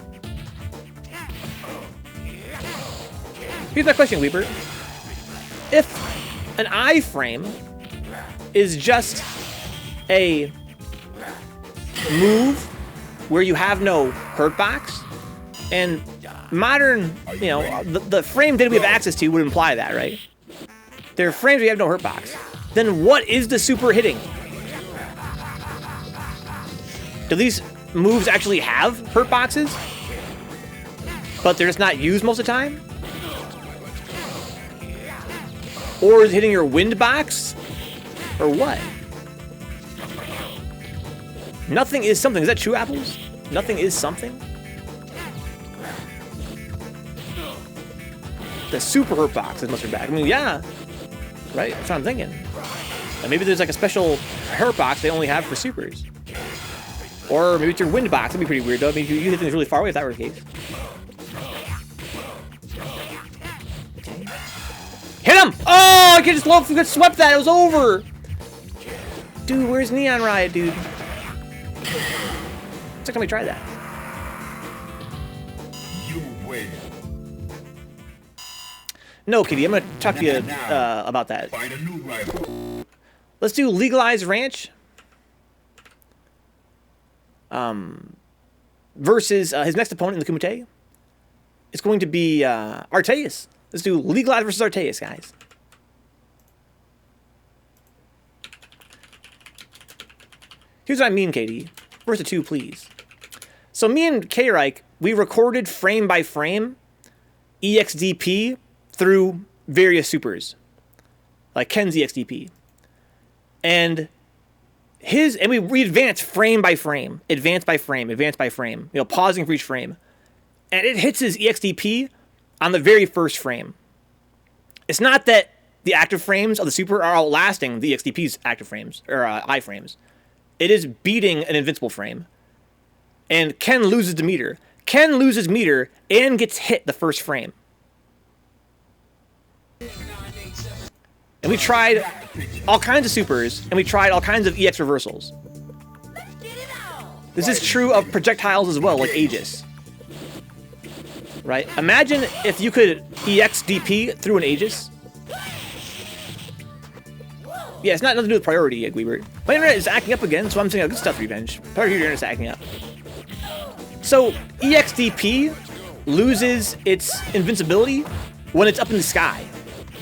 Speaker 1: Here's my question, Weeper. If an iframe is just a move where you have no hurt box, and modern, you know, the frame data we have access to would imply that, right? There are frames where you have no hurt box. Then what is the super hitting? Do these moves actually have hurt boxes, but they're just not used most of the time? Or is it hitting your wind box? Or what? Nothing is something. Is that true, Apples? Nothing is something? The super hurt box is mustard back. I mean, yeah. Right? That's what I'm thinking. And maybe there's like a special hurt box they only have for supers. Or maybe it's your wind box. That'd be pretty weird, though. I mean, you hit things really far away if that were the case. Okay. Hit him! Oh, I could just swept that. It was over. Dude, where's neonriot, dude? Let's let me try that.
Speaker 2: You win.
Speaker 1: No, Kitty, I'm going to talk to you about that.
Speaker 2: Find a new rival.
Speaker 1: Let's do Legalize Ranch versus his next opponent in the Kumite. It's going to be Artayes. Let's do Legalize versus Artayes, guys. Here's what I mean, Katie. Verse of 2, please. So me and K-Reich, we recorded frame by frame EXDP through various supers, like Ken's EXDP. And we advance frame by frame, advance by frame, advance by frame, you know, pausing for each frame. And it hits his EXDP on the very first frame. It's not that the active frames of the super are outlasting the EXDP's active frames, or iframes. It is beating an invincible frame. And Ken loses the meter. Ken loses meter and gets hit the first frame. And we tried all kinds of supers, and we tried all kinds of EX reversals. This is true of projectiles as well, like Aegis. Right? Imagine if you could EX DP through an Aegis. Yeah, it's not nothing to do with priority, Guibert. My internet is acting up again, so I'm saying, oh, good stuff, Revenge. Part of your internet's acting up. So, EXDP loses its invincibility when it's up in the sky.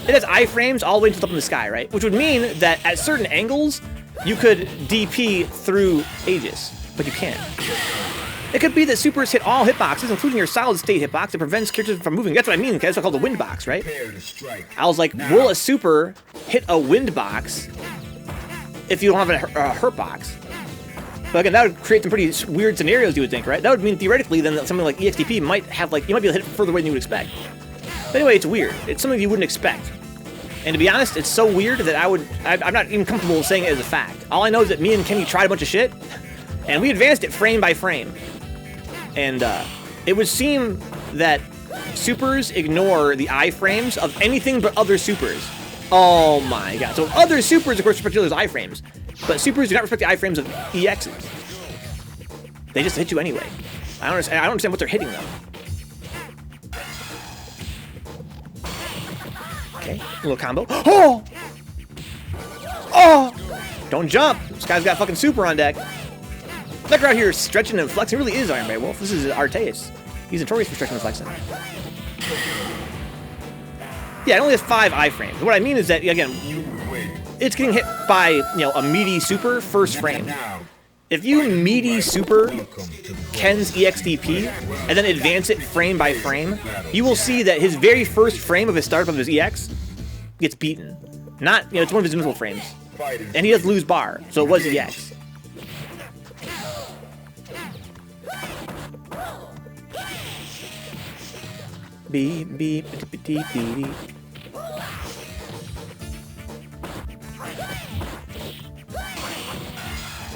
Speaker 1: It has iframes all the way up in the sky, right? Which would mean that at certain angles, you could DP through Aegis, but you can't. It could be that supers hit all hitboxes, including your solid state hitbox, that prevents characters from moving. That's what I mean, that's called the wind box, right? I was like, will a super hit a wind box if you don't have a hurt box? But again, that would create some pretty weird scenarios, you would think, right? That would mean theoretically then that something like EXDP might have, like, you might be able to hit it further away than you would expect. But anyway, it's weird. It's something you wouldn't expect. And to be honest, it's so weird that I'm not even comfortable saying it as a fact. All I know is that me and Kenny tried a bunch of shit, and we advanced it frame by frame. And it would seem that supers ignore the iframes of anything but other supers. Oh my god. So other supers, of course, respect those iframes. But supers do not respect the iframes of EXs. They just hit you anyway. I don't understand what they're hitting, though. Okay, a little combo. Oh! Oh! Don't jump. This guy's got fucking super on deck. Look out here stretching and flexing. He really is Iron Bay Wolf. This is Artayes. He's notorious for stretching and flexing. Yeah, it only has 5 iframes. What I mean is that, again, it's getting hit by, you know, a meaty super first frame. If you meaty super Ken's EXDP and then advance it frame by frame, you will see that his very first frame of his startup of his EX gets beaten. Not, you know, it's one of his invincible frames. And he does lose bar, so it was EX. Beep, beep, beep, beep, beep.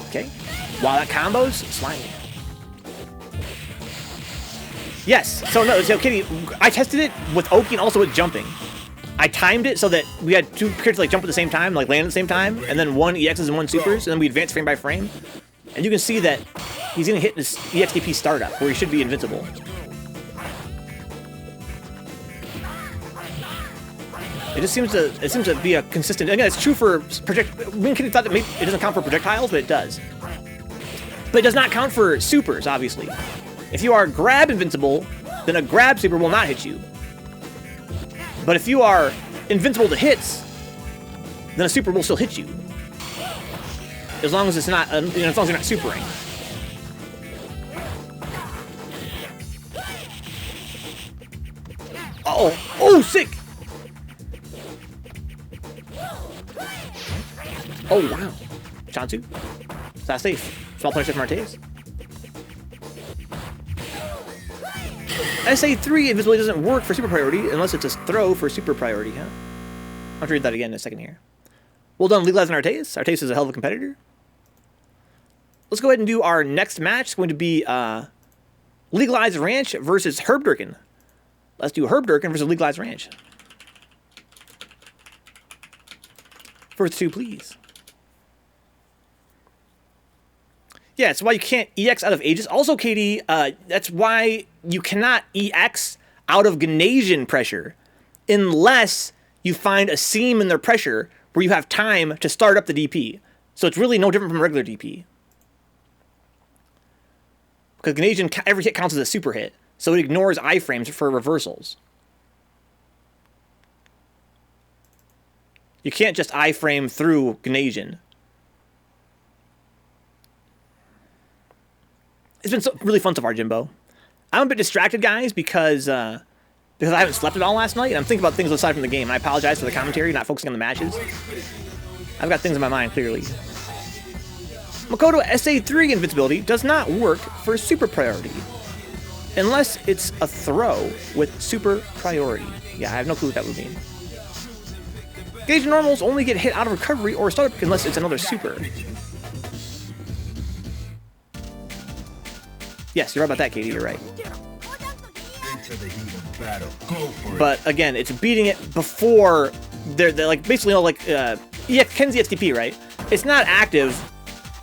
Speaker 1: Okay. While that combos, slimy. Yes. So no, so Kitty, I tested it with Oki and also with jumping. I timed it so that we had 2 characters like jump at the same time, like land at the same time, and then 1 EXs and 1 supers, and then we advance frame by frame. And you can see that he's gonna hit this EXDP startup where he should be invincible. It just seems to be a consistent. Again, it's true for Me and Kitty thought that maybe it doesn't count for projectiles, but it does. But it does not count for supers, obviously. If you are grab invincible, then a grab super will not hit you. But if you are invincible to hits, then a super will still hit you. As long as it's not, you know, as long as you're not supering. Uh-oh. Oh, sick! Oh, wow. Chansu? Is that safe? Small punish from Artayes. SA3 invisibility doesn't work for super priority unless it's a throw for super priority, huh? I'll have to read that again in a second here. Well done, Legalizing Artayes. Artayes is a hell of a competitor. Let's go ahead and do our next match. It's going to be Legalize Ranch versus Herbderken. Let's do Herbderken versus Legalize Ranch. First 2, please. Yeah, that's why you can't EX out of Aegis. Also, Katie, that's why you cannot EX out of Ghanesian pressure. unless you find a seam in their pressure where you have time to start up the DP. So it's really no different from regular DP. Because Ganesian, every hit counts as a super hit, so it ignores iframes for reversals. You can't just iframe through Ganesian. It's been really fun so far, Jimbo. I'm a bit distracted, guys, because I haven't slept at all last night, and I'm thinking about things aside from the game. I apologize for the commentary, not focusing on the matches. I've got things in my mind, clearly. Makoto SA3 invincibility does not work for super priority, unless it's a throw with super priority. Yeah, I have no clue what that would mean. Gauge normals only get hit out of recovery or startup unless it's another super. Yes, you're right about that, Katie. You're right. But again, it's beating it before they're like basically all like Kenzie XTP, right? It's not active.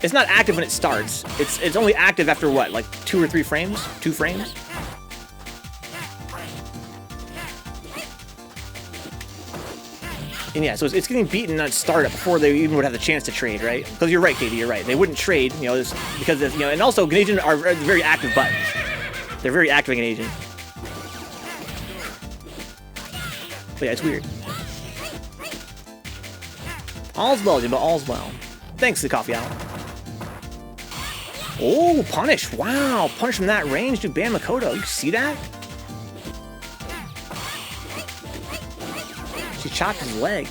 Speaker 1: It's not active when it starts. It's only active after what, like 2 or 3 frames? 2 frames? And yeah, so it's getting beaten on startup before they even would have the chance to trade, right? Because you're right, Katie, you're right. They wouldn't trade, you know, because of, you know, and also Ganesian are very active buttons. They're very active Ganesian. But yeah, it's weird. All's well, Jimbo, all's well. Thanks to CoffeeOwl. Oh, punish! Wow, punish from that range, dude. Ban Makoto. You see that? She chopped his leg.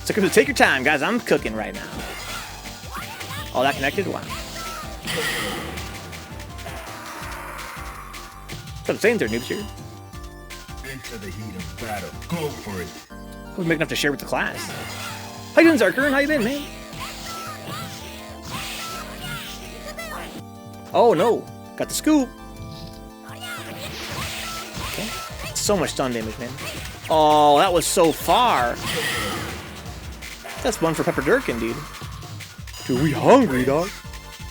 Speaker 1: So take your time, guys. I'm cooking right now. Oh, that connected? Wow. That's what I'm saying there, noobs here.
Speaker 2: Into the heat of battle. Go for it.
Speaker 1: We're making enough to share with the class. How you doing, Zarkern? How you been, man? Oh no, got the scoop. Okay. So much stun damage, man. Oh, that was so far. That's one for HerderDerken, dude. Dude, we hungry, dog.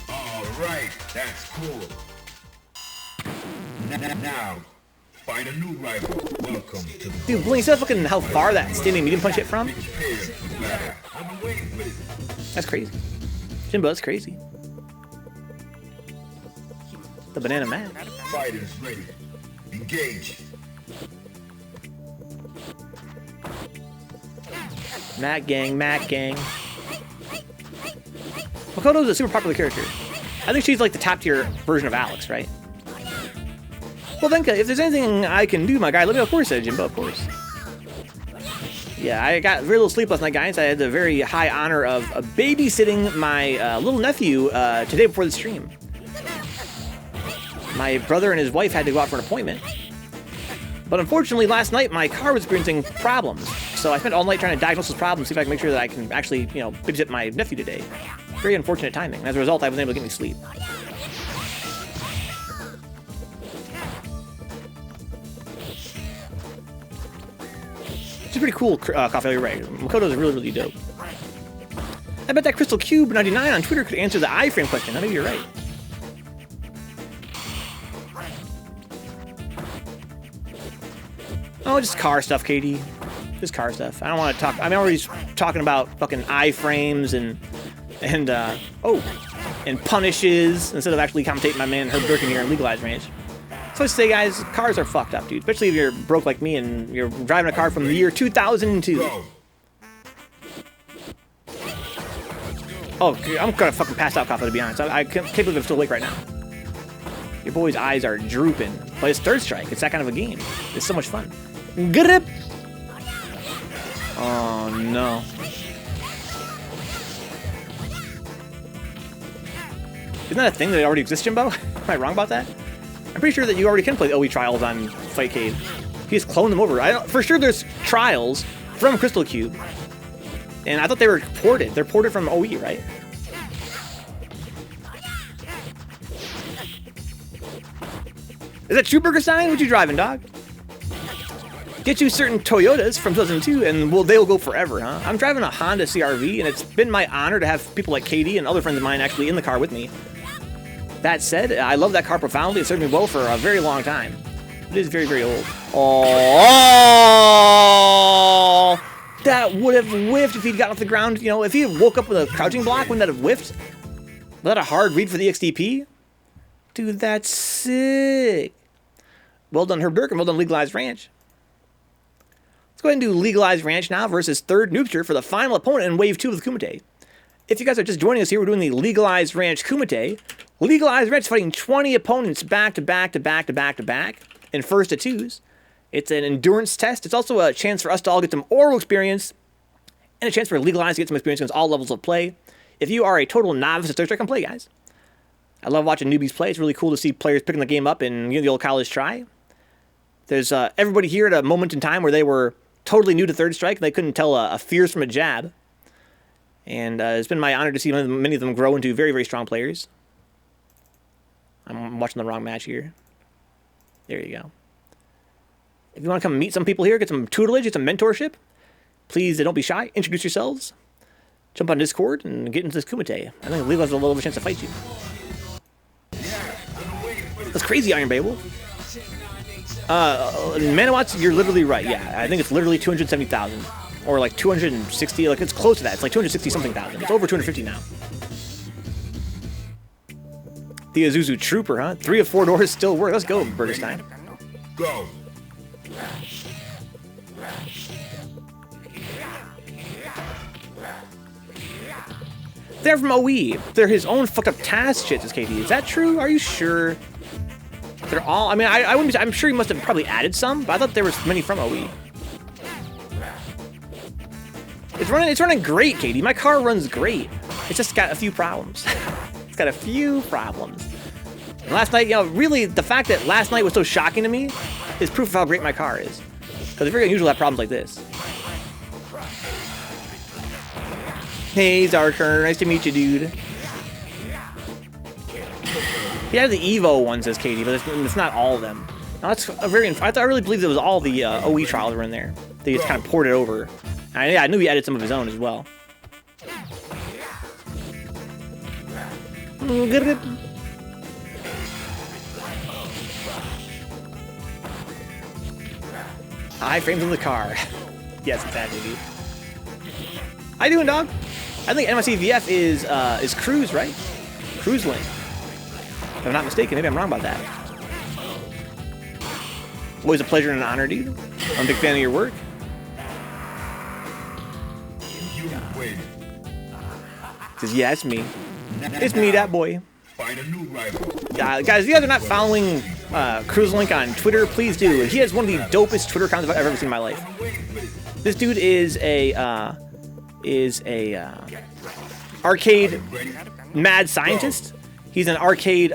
Speaker 2: All right, that's cool. Now, find a new rival. Welcome to the
Speaker 1: dude. Blink, see fucking how far that standing medium punch hit from? That's crazy. Jimbo, that's crazy. The banana man.
Speaker 2: Fighters ready. Engage.
Speaker 1: Matt gang, Matt gang. Makoto's a super popular character. I think she's like the top tier version of Alex, right? Well, Venka, if there's anything I can do, my guy, let me know. Of course, Jimbo, of course. Yeah, I got very little sleep last night, guys. I had the very high honor of babysitting my little nephew today before the stream. My brother and his wife had to go out for an appointment. But unfortunately, last night, my car was experiencing problems. So I spent all night trying to diagnose those problems, see if I can make sure that I can actually, you know, babysit my nephew today. Very unfortunate timing. As a result, I wasn't able to get any sleep. It's pretty cool, CoffeeOwl, you're right. Makoto's really, really dope. I bet that Crystal Cube 99 on Twitter could answer the iframe question. Maybe you're right. Oh, just car stuff, Katie. Just car stuff. I don't want to talk. I'm already talking about fucking iframes and punishes instead of actually commentating my man HerderDerken here in LegalizeRanch. So I say, guys, cars are fucked up, dude. Especially if you're broke like me and you're driving a car from the year 2002. Oh, I'm gonna fucking pass out, Kaffa, to be honest. I can't believe I'm still awake right now. Your boy's eyes are drooping. But it's third strike. It's that kind of a game. It's so much fun. Grip! Oh, no. Isn't that a thing that already exists, Jimbo? Am I wrong about that? I'm pretty sure that you already can play the OE trials on Fightcade. He just cloned them over. For sure there's trials from Crystal Cube. And I thought they were ported. They're ported from OE, right? Is that True Burger sign? What you driving, dog? Get you certain Toyotas from 2002 and they'll go forever, huh? I'm driving a Honda CR-V and it's been my honor to have people like Katie and other friends of mine actually in the car with me. That said, I love that car profoundly. It served me well for a very long time. It is very, very old. Oh! That would have whiffed if he'd got off the ground. You know, if he had woke up with a crouching block, wouldn't that have whiffed? Was that a hard read for the XDP? Dude, that's sick. Well done, herbderken. Well done, Legalized Ranch. Let's go ahead and do Legalized Ranch now versus third noobster for the final opponent in Wave 2 of the Kumite. If you guys are just joining us here, we're doing the Legalized Ranch Kumite. Legalized Ranch is fighting 20 opponents back to back to back to back to back in first to twos. It's an endurance test. It's also a chance for us to all get some oral experience and a chance for Legalized to get some experience against all levels of play. If you are a total novice at third strike, come play, guys. I love watching newbies play. It's really cool to see players picking the game up and giving the old college try. There's everybody here at a moment in time where they were totally new to third strike and they couldn't tell a fierce from a jab. And it's been my honor to see many of them grow into very, very strong players. I'm watching the wrong match here. There you go. If you want to come meet some people here, get some tutelage, get some mentorship, please don't be shy. Introduce yourselves. Jump on Discord and get into this Kumite. I think Leo has a little bit of a chance to fight you. That's crazy, Iron Babel. Manawatts, you're literally right. Yeah, I think it's literally 270,000. Or like 260, like it's close to that. It's like 260 something thousand. It's over 250 now. The Azuzu Trooper, huh? 3 of 4 doors still work. Let's go, Burgerstein.
Speaker 2: Go.
Speaker 1: They're from OE. They're his own fucked up task shit, this KD. Is that true? Are you sure? They're all, I mean, I wouldn't be, I'm sure he must have probably added some, but I thought there was many from OE. It's running great, Katie. My car runs great. It's just got a few problems. It's got a few problems. And last night, you know, really, the fact that last night was so shocking to me is proof of how great my car is. Because it's very unusual to have problems like this. Hey, Zarker. Nice to meet you, dude. He had the Evo one, says Katie, but it's not all of them. Now, that's a very. I really believed it was all the OE trials were in there. They just kind of poured it over. I knew he added some of his own as well. High frames in the car. Yes, it's that, dude. How you doing, dog? I think NYCVF is Cruise, right? Cruise Link. If I'm not mistaken, maybe I'm wrong about that. Always a pleasure and an honor, dude. I'm a big fan of your work. Says, yeah, it's me. It's me, that boy.
Speaker 2: Find a new rival.
Speaker 1: Guys, if you guys are not following Cruise Link on Twitter, please do. He has one of the dopest Twitter accounts I've ever seen in my life. This dude is a arcade mad scientist. He's an arcade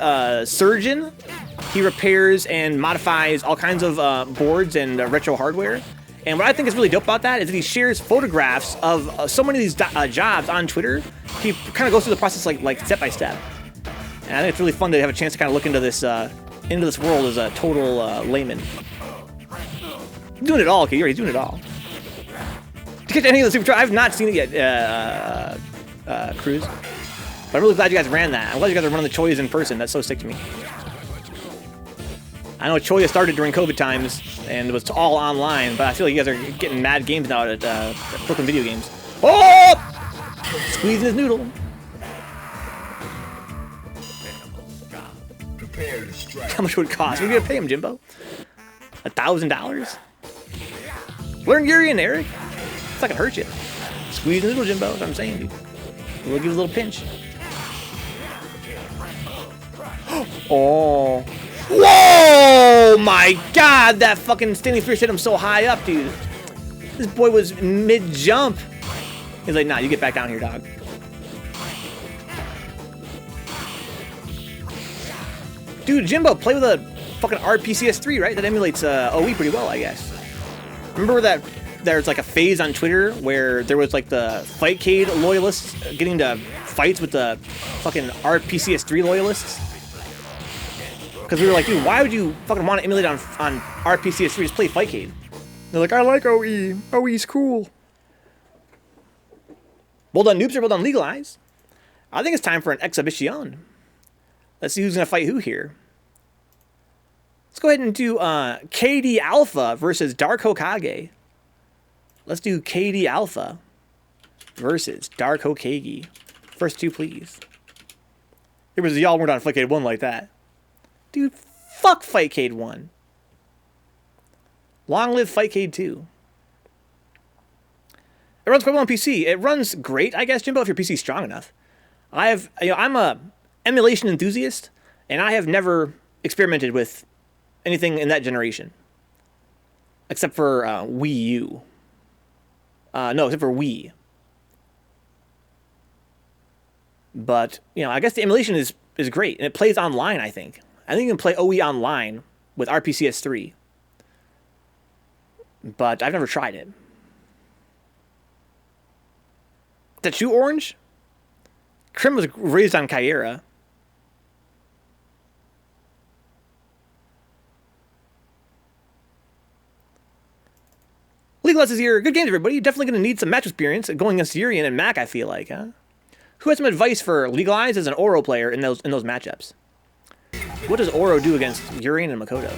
Speaker 1: surgeon. He repairs and modifies all kinds of boards and retro hardware. And what I think is really dope about that is that he shares photographs of so many of these jobs on Twitter. He kind of goes through the process like step by step. And I think it's really fun to have a chance to kind of look into this world as a total layman. He's doing it all, okay? He's doing it all. Did you catch any of the Super Truck? I've not seen it yet, Cruz. But I'm really glad you guys ran that. I'm glad you guys are running the Choyas in person. That's so sick to me. I know Choya started during COVID times and was all online, but I feel like you guys are getting mad games now at Brooklyn Video Games. Oh! Squeezing his noodle.
Speaker 2: Prepare to strike.
Speaker 1: How much would it cost? We're gonna pay him, Jimbo. $1,000? Learn Yuri and Eric. It's not gonna hurt you. Squeeze the noodle, Jimbo. That's what I'm saying, dude. We'll give you a little pinch. Oh. Whoa! My God, that fucking standing fierce hit him so high up, dude. This boy was mid-jump. He's like, nah, you get back down here, dog. Dude, Jimbo, play with a fucking RPCS3, right? That emulates OE pretty well, I guess. Remember that there's like a phase on Twitter where there was like the Fightcade loyalists getting to fights with the fucking RPCS3 loyalists? Because we were like, dude, why would you fucking want to emulate on RPCS3? Just play Fightcade. They're like, I like OE. OE's cool. Well done, noobs, or well done, Legalize. I think it's time for an exhibition. Let's see who's going to fight who here. Let's go ahead and do KD Alpha versus Dark Hokage. Let's do KD Alpha versus Dark Hokage. First two, please. It was y'all weren't on Fightcade 1 like that. Dude, fuck Fightcade 1. Long live Fightcade 2. It runs quite well on PC. It runs great, I guess, Jimbo, if your PC's strong enough. I'm a emulation enthusiast, and I have never experimented with anything in that generation. Except for Wii U. No, except for Wii. But, I guess the emulation is great, and it plays online, I think. I think you can play OE online with RPCS3. But I've never tried it. Is that shoe orange? Krim was raised on Kyera. Legalize is here. Good games, everybody. You're definitely going to need some match experience going against Urian and Mac, I feel like, huh? Who has some advice for Legalize as an Oro player in those matchups? What does Oro do against Urian and Makoto?